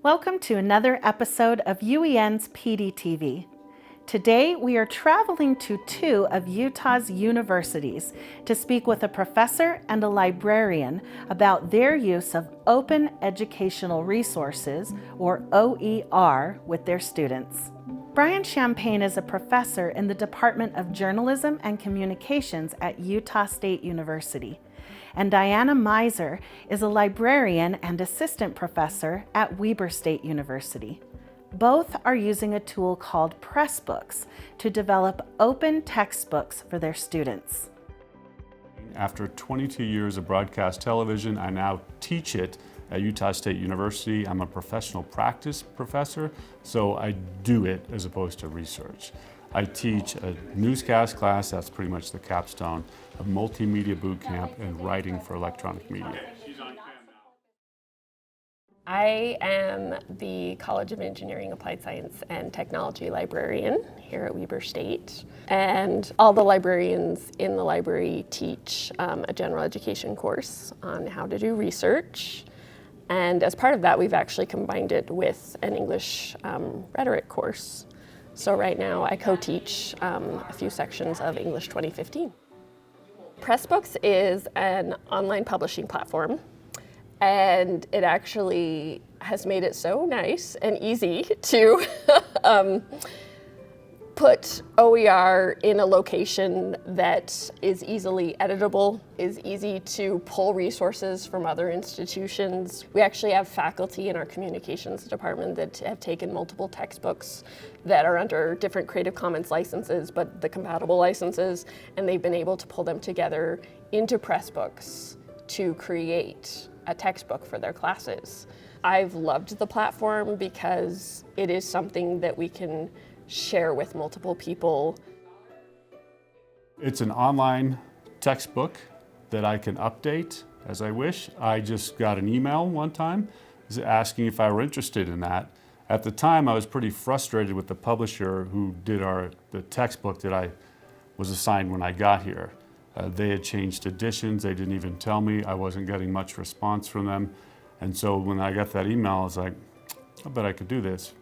Welcome to another episode of UEN's PDTV. Today we are traveling to two of Utah's universities to speak with a professor and a librarian about their use of open educational resources, or OER, with their students. Brian Champagne is a professor in the Department of Journalism and Communications at Utah State University. And Diana Miser is a librarian and assistant professor at Weber State University. Both are using a tool called Pressbooks to develop open textbooks for their students. After 22 years of broadcast television, I now teach it at Utah State University. I'm a professional practice professor, so I do it as opposed to research. I teach a newscast class, that's pretty much the capstone, a multimedia boot camp, and writing for electronic media. I am the College of Engineering, Applied Science, and Technology librarian here at Weber State. And all the librarians in the library teach a general education course on how to do research. And as part of that, we've actually combined it with an English rhetoric course. So right now I co-teach a few sections of English 2015. Pressbooks is an online publishing platform, and it actually has made it so nice and easy to put OER in a location that is easily editable, is easy to pull resources from other institutions. We actually have faculty in our communications department that have taken multiple textbooks that are under different Creative Commons licenses, but the compatible licenses, and they've been able to pull them together into Pressbooks to create a textbook for their classes. I've loved the platform because it is something that we can share with multiple people. It's an online textbook that I can update as I wish. I just got an email one time asking if I were interested in that. At the time, I was pretty frustrated with the publisher who did the textbook that I was assigned when I got here. They had changed editions. They didn't even tell me. I wasn't getting much response from them. And so when I got that email, I was like, I bet I could do this.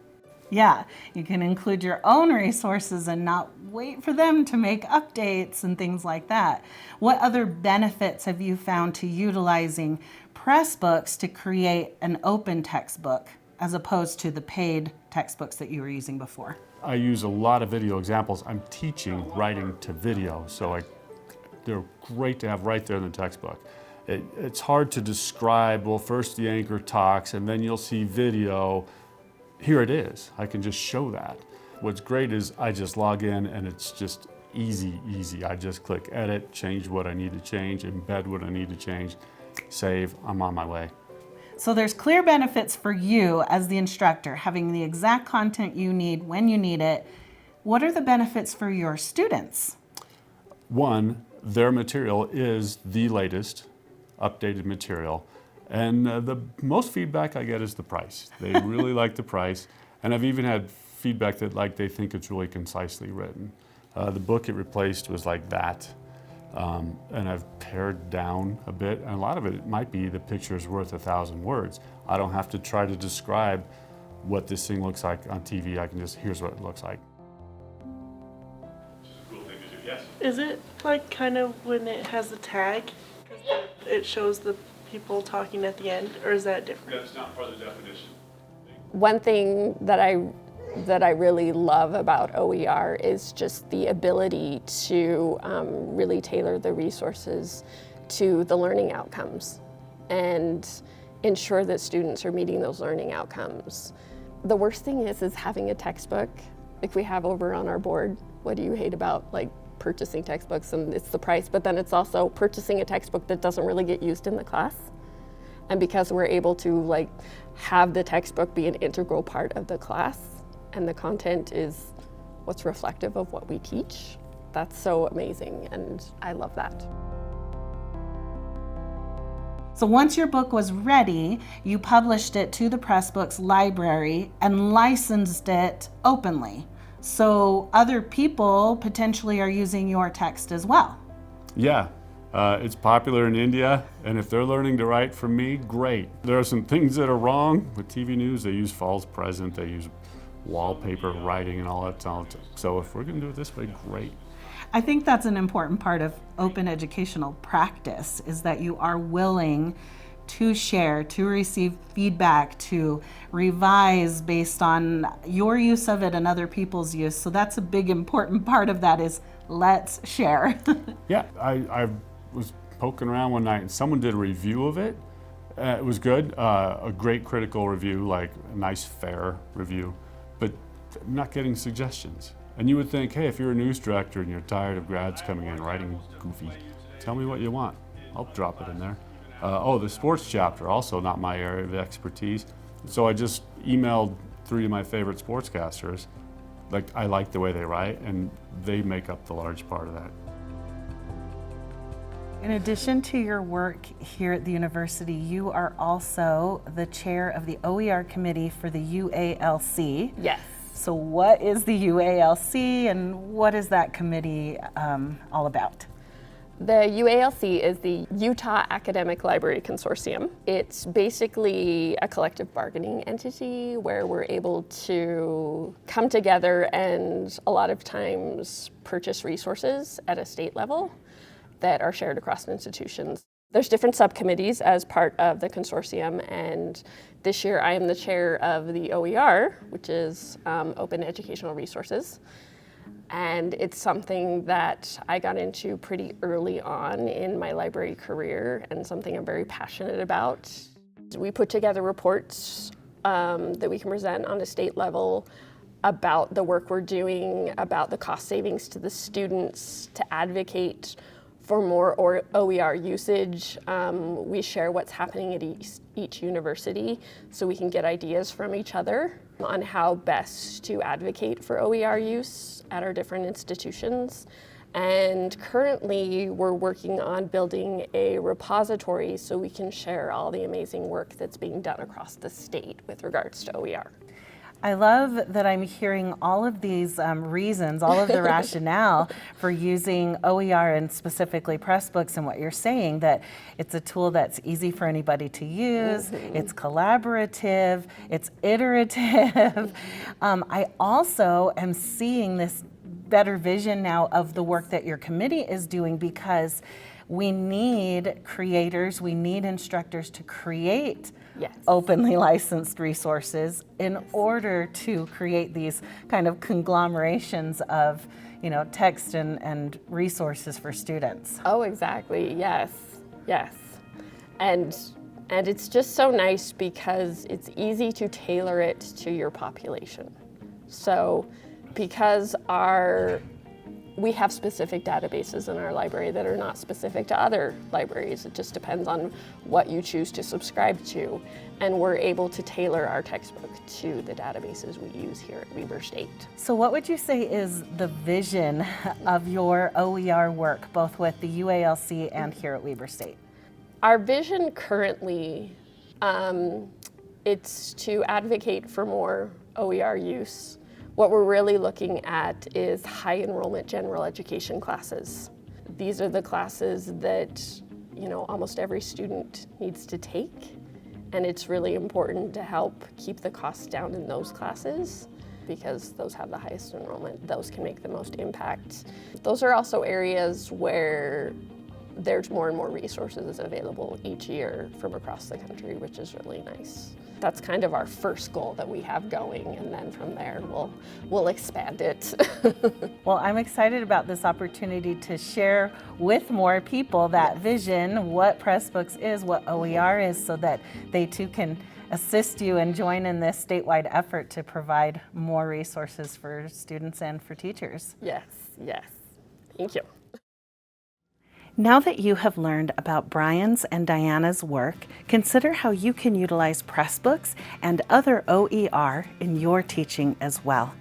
Yeah, you can include your own resources and not wait for them to make updates and things like that. What other benefits have you found to utilizing Pressbooks to create an open textbook as opposed to the paid textbooks that you were using before? I use a lot of video examples. I'm teaching writing to video, so they're great to have right there in the textbook. It's hard to describe, well, first the anchor talks, and then you'll see video. Here it is. I can just show that. What's great is I just log in and it's just easy. I just click edit, change what I need to change, embed what I need to change, save, I'm on my way. So there's clear benefits for you as the instructor, having the exact content you need when you need it. What are the benefits for your students? One, their material is the latest, updated material. And the most feedback I get is the price. They really like the price. And I've even had feedback that they think it's really concisely written. The book it replaced was like that. And I've pared down a bit. And a lot of it might be the picture is worth 1,000 words. I don't have to try to describe what this thing looks like on TV. I can just, here's what it looks like. Cool thing to do, yes. Is it like kind of when it has a tag, it shows the people talking at the end, or is that different? That's not part of the definition. One thing that I really love about OER is just the ability to really tailor the resources to the learning outcomes and ensure that students are meeting those learning outcomes. The worst thing is having a textbook like we have over on our board. What do you hate about purchasing textbooks? And it's the price, but then it's also purchasing a textbook that doesn't really get used in the class. And because we're able to have the textbook be an integral part of the class and the content is what's reflective of what we teach, that's so amazing, and I love that. So once your book was ready, you published it to the Pressbooks library and licensed it openly. So other people potentially are using your text as well. Yeah, It's popular in India, and if they're learning to write from me, great. There are some things that are wrong with TV news. They use false present, they use wallpaper writing and all that stuff. So if we're gonna do it this way, great. I think that's an important part of open educational practice, is that you are willing to share, to receive feedback, to revise based on your use of it and other people's use. So that's a big important part of that, is let's share. Yeah, I was poking around one night and someone did a review of it. It was good, a great critical review, like a nice fair review, but I'm not getting suggestions. And you would think, hey, if you're a news director and you're tired of grads coming in writing goofy, tell me what you want. I'll drop it in there. The sports chapter, also not my area of expertise. So I just emailed 3 of my favorite sportscasters. I like the way they write, and they make up the large part of that. In addition to your work here at the university, you are also the chair of the OER committee for the UALC. Yes. So what is the UALC, and what is that committee all about? The UALC is the Utah Academic Library Consortium. It's basically a collective bargaining entity where we're able to come together and a lot of times purchase resources at a state level that are shared across institutions. There's different subcommittees as part of the consortium, and this year I am the chair of the OER, which is Open Educational Resources. And it's something that I got into pretty early on in my library career and something I'm very passionate about. We put together reports that we can present on a state level about the work we're doing, about the cost savings to the students, to advocate for more OER usage. We share what's happening at each university so we can get ideas from each other on how best to advocate for OER use at our different institutions. And currently we're working on building a repository so we can share all the amazing work that's being done across the state with regards to OER. I love that I'm hearing all of these reasons, all of the rationale for using OER and specifically Pressbooks, and what you're saying, that it's a tool that's easy for anybody to use, it's collaborative, it's iterative. I also am seeing this better vision now of the work that your committee is doing, because we need creators, we need instructors to create openly licensed resources in order to create these kind of conglomerations of, text and resources for students. Oh, exactly. Yes. And it's just so nice because it's easy to tailor it to your population. So because we have specific databases in our library that are not specific to other libraries. It just depends on what you choose to subscribe to. And we're able to tailor our textbook to the databases we use here at Weber State. So what would you say is the vision of your OER work, both with the UALC and here at Weber State? Our vision currently, it's to advocate for more OER use. What we're really looking at is high enrollment general education classes. These are the classes that, almost every student needs to take, and it's really important to help keep the costs down in those classes because those have the highest enrollment. Those can make the most impact. Those are also areas where there's more and more resources available each year from across the country, which is really nice. That's kind of our first goal that we have going, and then from there we'll expand it. Well, I'm excited about this opportunity to share with more people that vision, what Pressbooks is, what OER is, so that they too can assist you and join in this statewide effort to provide more resources for students and for teachers. Yes. Thank you. Now that you have learned about Brian's and Diana's work, consider how you can utilize Pressbooks and other OER in your teaching as well.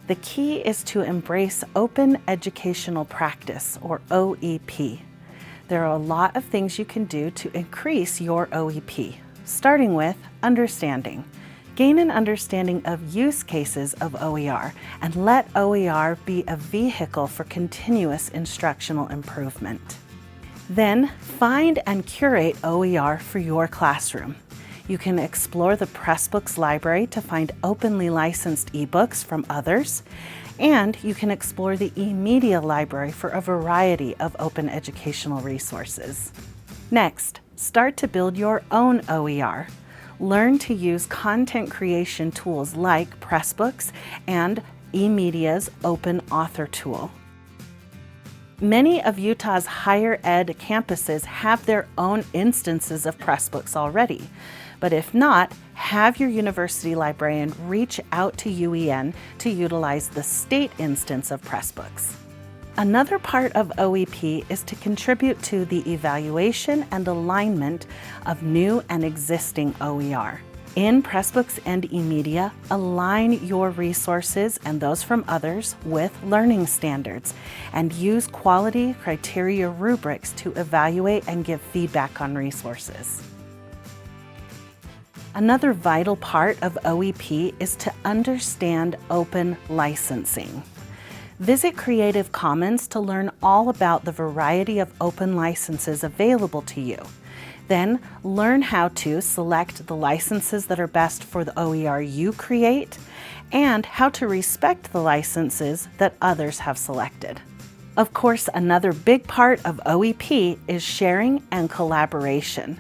The key is to embrace open educational practice, or OEP. There are a lot of things you can do to increase your OEP, starting with understanding. Gain an understanding of use cases of OER and let OER be a vehicle for continuous instructional improvement. Then find and curate OER for your classroom. You can explore the Pressbooks library to find openly licensed ebooks from others, and you can explore the eMedia library for a variety of open educational resources. Next, start to build your own OER. Learn to use content creation tools like Pressbooks and eMedia's Open Author tool. Many of Utah's higher ed campuses have their own instances of Pressbooks already, but if not, have your university librarian reach out to UEN to utilize the state instance of Pressbooks. Another part of OEP is to contribute to the evaluation and alignment of new and existing OER. In Pressbooks and eMedia, align your resources and those from others with learning standards, and use quality criteria rubrics to evaluate and give feedback on resources. Another vital part of OEP is to understand open licensing. Visit Creative Commons to learn all about the variety of open licenses available to you. Then learn how to select the licenses that are best for the OER you create and how to respect the licenses that others have selected. Of course, another big part of OEP is sharing and collaboration.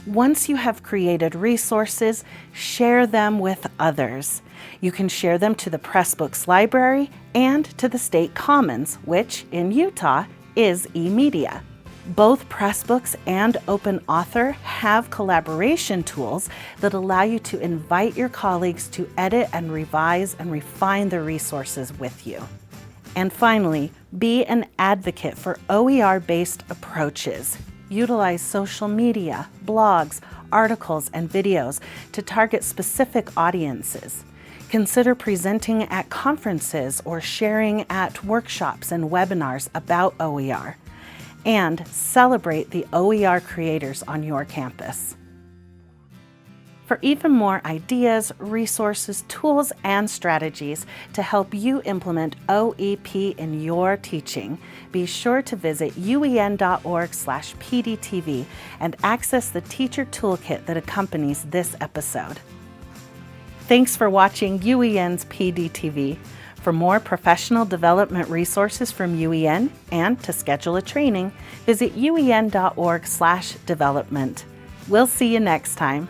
Once you have created resources, share them with others. You can share them to the Pressbooks library and to the State Commons, which in Utah is eMedia. Both Pressbooks and Open Author have collaboration tools that allow you to invite your colleagues to edit and revise and refine the resources with you. And finally, be an advocate for OER-based approaches. Utilize social media, blogs, articles, and videos to target specific audiences. Consider presenting at conferences or sharing at workshops and webinars about OER. And celebrate the OER creators on your campus. For even more ideas, resources, tools, and strategies to help you implement OEP in your teaching, be sure to visit uen.org/PDTV and access the teacher toolkit that accompanies this episode. Thanks for watching UEN's PDTV. For more professional development resources from UEN and to schedule a training, visit uen.org/development. We'll see you next time.